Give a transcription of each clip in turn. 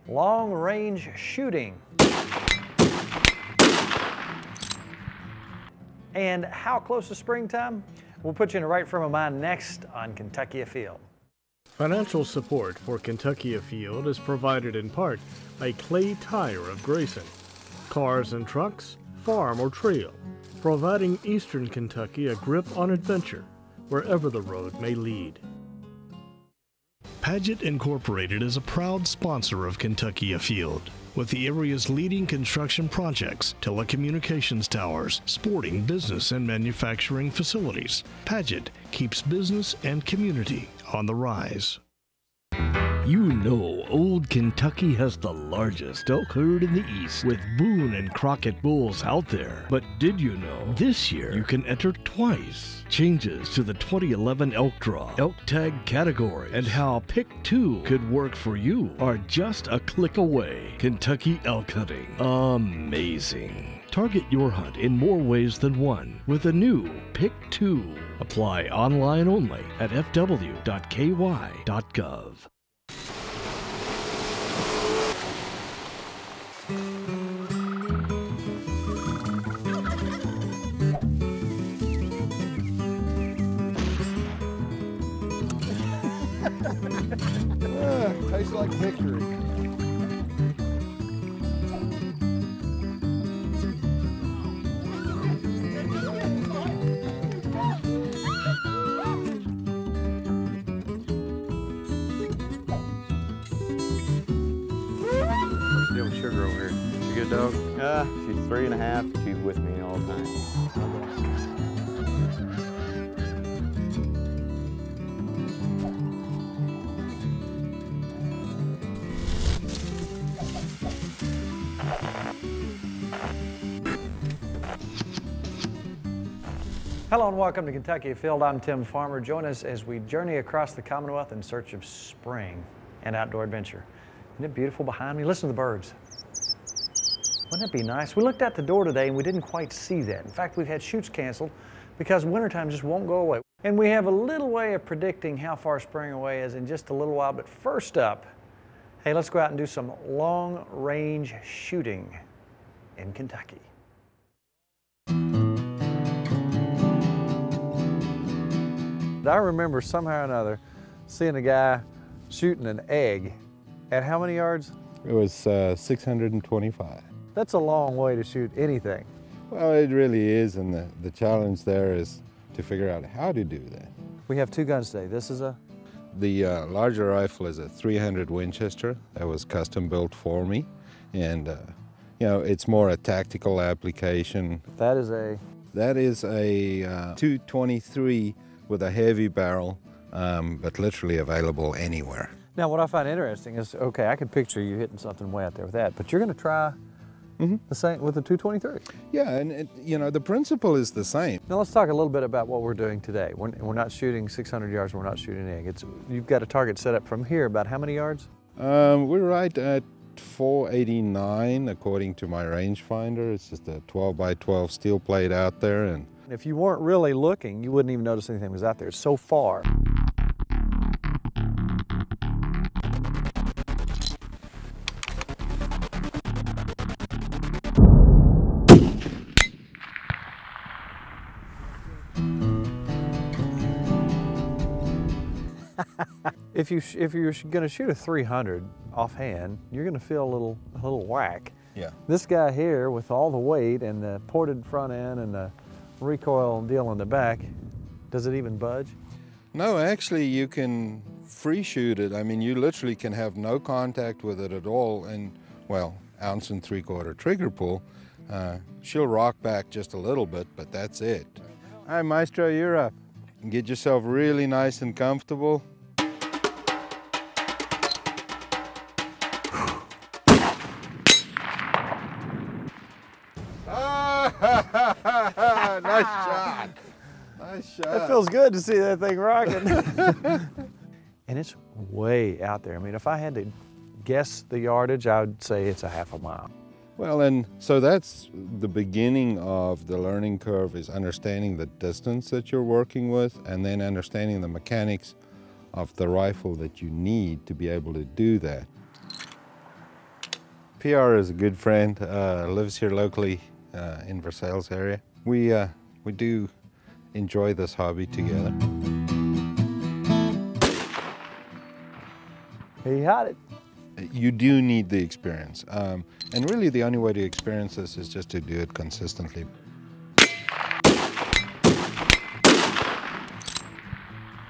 long-range shooting. And how close to springtime? We'll put you in the right frame of mind next on Kentucky Afield. Financial support for Kentucky Afield is provided in part by Clay Tire of Grayson, Cars and Trucks, Farm or Trail, providing Eastern Kentucky a grip on adventure wherever the road may lead. Paget Incorporated is a proud sponsor of Kentucky Afield, with the area's leading construction projects, telecommunications towers, sporting, business, and manufacturing facilities. Paget keeps business and community on the rise. You know, Old Kentucky has the largest elk herd in the East, with Boone and Crockett bulls out there. But did you know, this year you can enter twice? Changes to the 2011 elk draw, elk tag categories, and how Pick 2 could work for you are just a click away. Kentucky elk hunting. Amazing. Target your hunt in more ways than one with a new Pick 2. Apply online only at fw.ky.gov. Tastes like victory. Dealing with Sugar over here. You good dog? She's 3.5. She's with me all the time. Hello and welcome to Kentucky Afield. I'm Tim Farmer. Join us as we journey across the Commonwealth in search of spring and outdoor adventure. Isn't it beautiful behind me? Listen to the birds. Wouldn't that be nice? We looked out the door today and we didn't quite see that. In fact, we've had shoots canceled because wintertime just won't go away. And we have a little way of predicting how far spring away is in just a little while. But first up, hey, let's go out and do some long-range shooting in Kentucky. I remember somehow or another seeing a guy shooting an egg at how many yards? It was 625. That's a long way to shoot anything. Well, it really is, and the challenge there is to figure out how to do that. We have two guns today. This is a? The larger rifle is a 300 Winchester that was custom built for me, and you know, it's more a tactical application. That is a? That is a 223 with a heavy barrel, but literally available anywhere. Now, what I find interesting is, okay, I can picture you hitting something way out there with that, but you're going to try the same with the 223. Yeah, and you know, the principle is the same. Now let's talk a little bit about what we're doing today. We're not shooting 600 yards, we're not shooting an egg. You've got a target set up from here about how many yards? We're right at 489 according to my rangefinder. It's just a 12 by 12 steel plate out there, and if you weren't really looking, you wouldn't even notice anything was out there. It's so far. If you're going to shoot a 300 offhand, you're going to feel a little whack. yeah. This guy here, with all the weight and the ported front end and the recoil deal in the back, does it even budge? No, actually you can free shoot it. I mean, you literally can have no contact with it at all, and well, 1 3/4 trigger pull. She'll rock back just a little bit, but that's it. All right, Maestro, you're up. Get yourself really nice and comfortable. Nice shot. Nice shot. It feels good to see that thing rocking. And it's way out there. I mean, if I had to guess the yardage, I would say it's a half a mile. Well, and so that's the beginning of the learning curve, is understanding the distance that you're working with, and then understanding the mechanics of the rifle that you need to be able to do that. PR is a good friend, lives here locally in Versailles area. We do enjoy this hobby together. He had it. You do need the experience. And really the only way to experience this is just to do it consistently.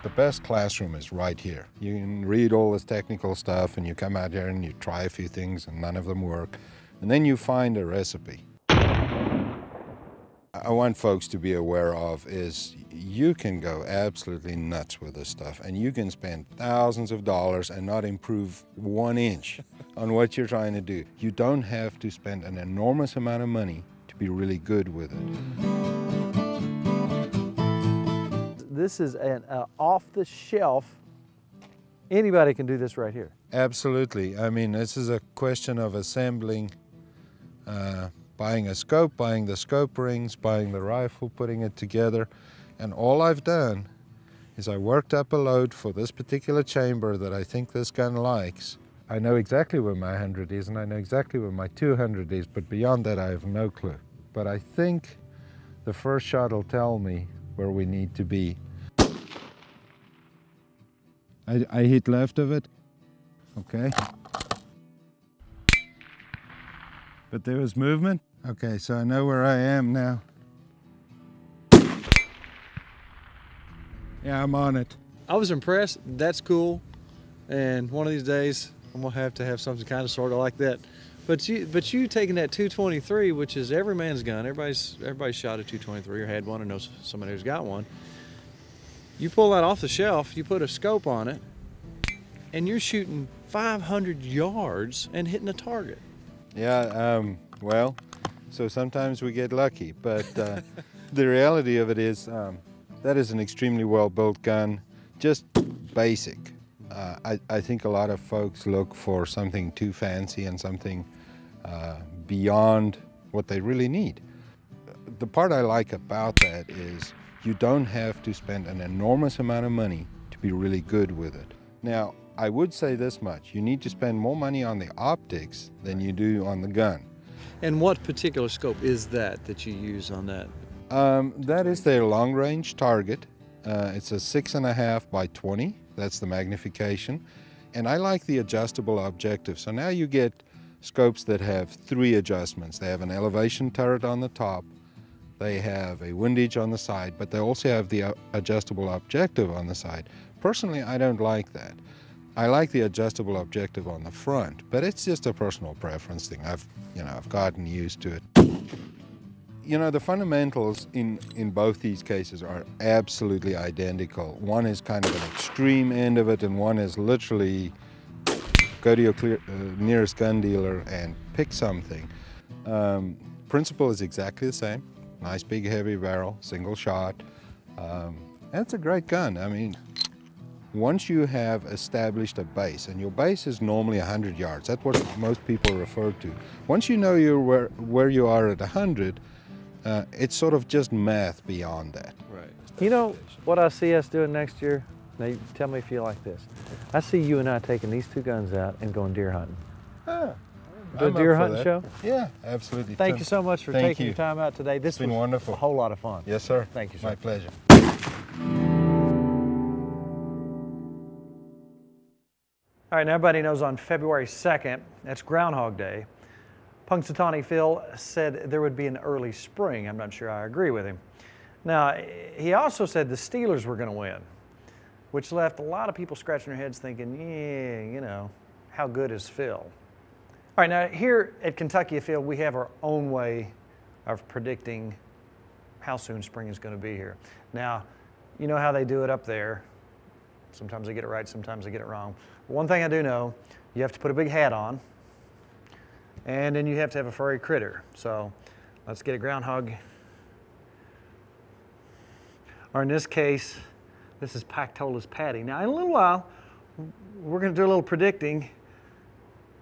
The best classroom is right here. You can read all this technical stuff and you come out here and you try a few things and none of them work. And then you find a recipe. I want folks to be aware of is you can go absolutely nuts with this stuff and you can spend thousands of dollars and not improve 1 inch on what you're trying to do. You don't have to spend an enormous amount of money to be really good with it. This is an off-the-shelf, anybody can do this right here. Absolutely. I mean, this is a question of assembling, buying a scope, buying the scope rings, buying the rifle, putting it together. And all I've done is I worked up a load for this particular chamber that I think this gun likes. I know exactly where my 100 is and I know exactly where my 200 is, but beyond that I have no clue. But I think the first shot will tell me where we need to be. I hit left of it, okay. But there was movement. Okay, so I know where I am now. Yeah, I'm on it. I was impressed. That's cool. And one of these days, I'm gonna have to have something kind of sort of like that. But you taking that 223, which is every man's gun. Everybody's shot a 223 or had one or knows somebody who's got one. You pull that off the shelf, you put a scope on it, and you're shooting 500 yards and hitting a target. Yeah, well, so sometimes we get lucky, but the reality of it is that is an extremely well-built gun, just basic. I think a lot of folks look for something too fancy and something beyond what they really need. The part I like about that is you don't have to spend an enormous amount of money to be really good with it. Now, I would say this much, you need to spend more money on the optics than you do on the gun. And what particular scope is that you use on that? That is their long-range target. It's a 6.5 by 20, that's the magnification. And I like the adjustable objective. So now you get scopes that have 3 adjustments. They have an elevation turret on the top, they have a windage on the side, but they also have the adjustable objective on the side. Personally, I don't like that. I like the adjustable objective on the front, but it's just a personal preference thing. I've gotten used to it. You know, the fundamentals in both these cases are absolutely identical. One is kind of an extreme end of it, and one is literally go to your nearest gun dealer and pick something. Principle is exactly the same. Nice big heavy barrel, single shot. That's a great gun. I mean, once you have established a base, and your base is normally 100 yards, that's what most people refer to. Once you know where you are at 100, it's sort of just math beyond that. Right. You know what I see us doing next year? Now, you tell me if you like this. I see you and I taking these 2 guns out and going deer hunting. Do a deer hunting show? Yeah, absolutely. Thank you so much for taking your time out today. This has been was wonderful. A whole lot of fun. Yes, sir. Thank you, sir. My pleasure. All right, now everybody knows on February 2nd, that's Groundhog Day. Punxsutawney Phil said there would be an early spring. I'm not sure I agree with him. Now, he also said the Steelers were going to win, which left a lot of people scratching their heads thinking, yeah, you know, how good is Phil? All right, now here at Kentucky Afield, we have our own way of predicting how soon spring is going to be here. Now, you know how they do it up there. Sometimes they get it right, sometimes they get it wrong. One thing I do know, you have to put a big hat on, and then you have to have a furry critter. So let's get a groundhog. Or in this case, this is Pactolus Patty. Now in a little while, we're going to do a little predicting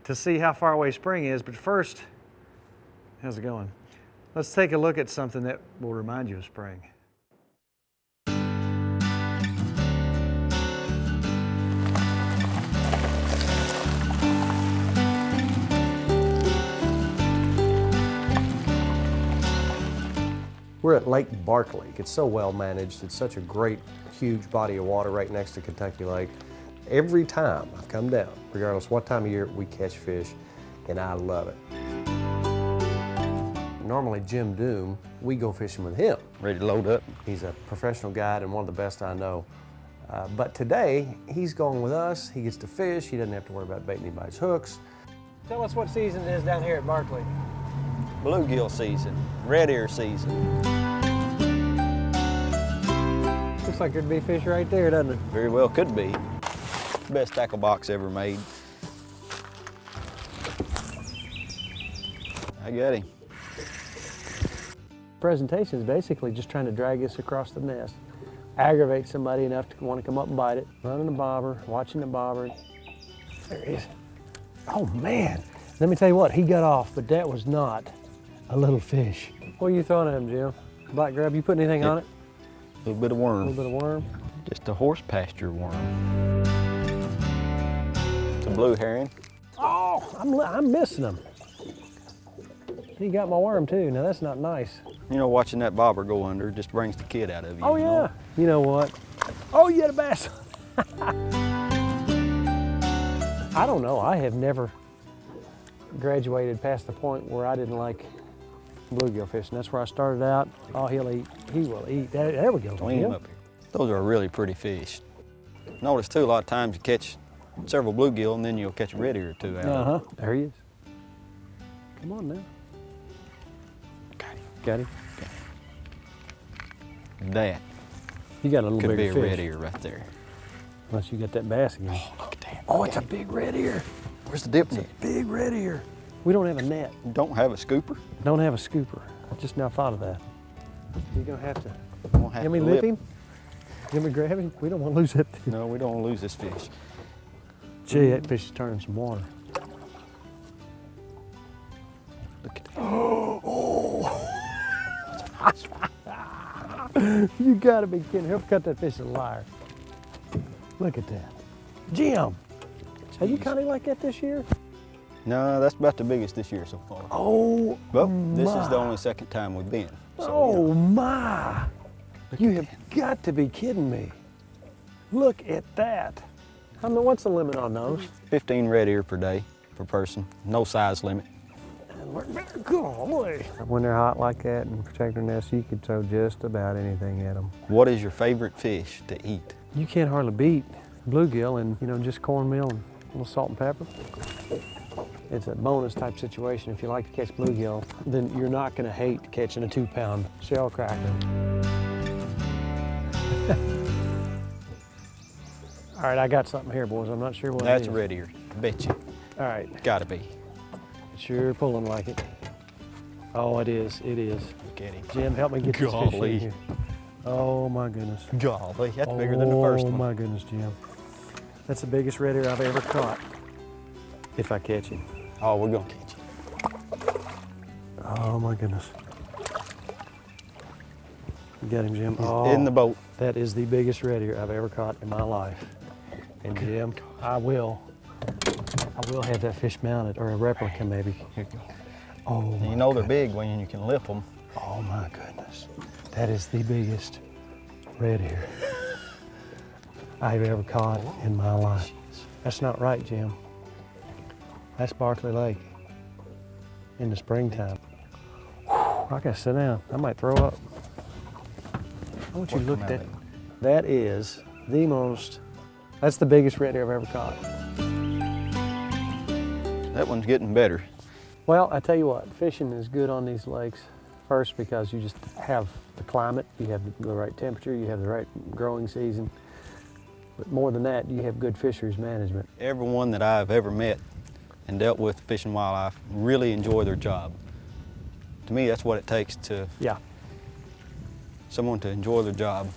to see how far away spring is, but first, how's it going? Let's take a look at something that will remind you of spring. We're at Lake Barkley. It's so well managed. It's such a great, huge body of water right next to Kentucky Lake. Every time I've come down, regardless what time of year, we catch fish, and I love it. Normally Jim Doom, we go fishing with him. Ready to load up? He's a professional guide and one of the best I know. But today, he's going with us. He gets to fish. He doesn't have to worry about baiting anybody's hooks. Tell us what season it is down here at Barkley. Bluegill season, red ear season. Looks like there'd be fish right there, doesn't it? Very well could be. Best tackle box ever made. I got him. Presentation is basically just trying to drag this across the nest. Aggravate somebody enough to want to come up and bite it. Running the bobber, watching the bobber. There he is. Oh man, let me tell you what, he got off, but that was not a little fish. What are you throwing at him, Jim? Black grub, you put anything on it? A little bit of worm. A little bit of worm? Just a horse pasture worm. It's a blue herring. Oh, I'm missing him. He got my worm too. Now that's not nice. You know, watching that bobber go under just brings the kid out of you. Oh you yeah. know? You know what? Oh, you had a bass. I don't know. I have never graduated past the point where I didn't like bluegill fishing. That's where I started out. Oh, he'll eat. He will eat. There we go. Clean him up here. Those are really pretty fish. Notice too, a lot of times you catch several bluegill and then you'll catch a red ear or two out of it. There he is. Come on now. Got him. That You got a little could be bigger a fish. red ear right there. Unless you got that bass again. Oh, look at that. Oh, it's a big red ear. Where's the dip net? Big red ear. We don't have a net. You don't have a scooper? Don't have a scooper. I just now thought of that. You're gonna have to. We'll have Let me to lip him. Let me grab him. We don't want to lose that. No, we don't want to lose this fish. Gee, that fish is turning some water. Look at that. You gotta be kidding. He'll cut that fish a liar. Look at that. Jim, have you caught any like that this year? No, that's about the biggest this year so far. Oh, Well, this is the only second time we've been. So, oh yeah. my. You have got to be kidding me. Look at that. I mean, what's the limit on those? 15 red ear per day per person. No size limit. Golly. When they're hot like that and protect their nest, you could throw just about anything at them. What is your favorite fish to eat? You can't hardly beat bluegill and, you know, just cornmeal and a little salt and pepper. It's a bonus type situation. If you like to catch bluegill, then you're not going to hate catching a 2-pound shell cracker. All right, I got something here, boys. I'm not sure what That's it is. red ear, I bet you. All right. Gotta be. Sure pulling like it. Oh, it is. It is. Look at him. Jim, help me get this fish Golly. in here. Oh my goodness. Golly, that's bigger than the first one. Oh my goodness, Jim. That's the biggest red ear I've ever caught. If I catch him. Oh, we're gonna catch him. Oh my goodness. You got him, Jim. He's Oh, in the boat. That is the biggest red ear I've ever caught in my life. And Jim, I will have that fish mounted, or a replica maybe. Here you go. Oh, And you know they're big when you can lift them. oh my goodness. That is the biggest red ear I've ever caught in my life. That's not right, Jim. That's Barkley Lake in the springtime. Whew, I gotta sit down. I might throw up. I want you to look at that. That is the most, that's the biggest red ear I've ever caught. That one's getting better. Well, I tell you what, fishing is good on these lakes. First, because you just have the climate, you have the right temperature, you have the right growing season. But more than that, you have good fisheries management. Everyone that I've ever met and dealt with Fish and Wildlife really enjoy their job. To me, that's what it takes to Yeah. someone to enjoy their job.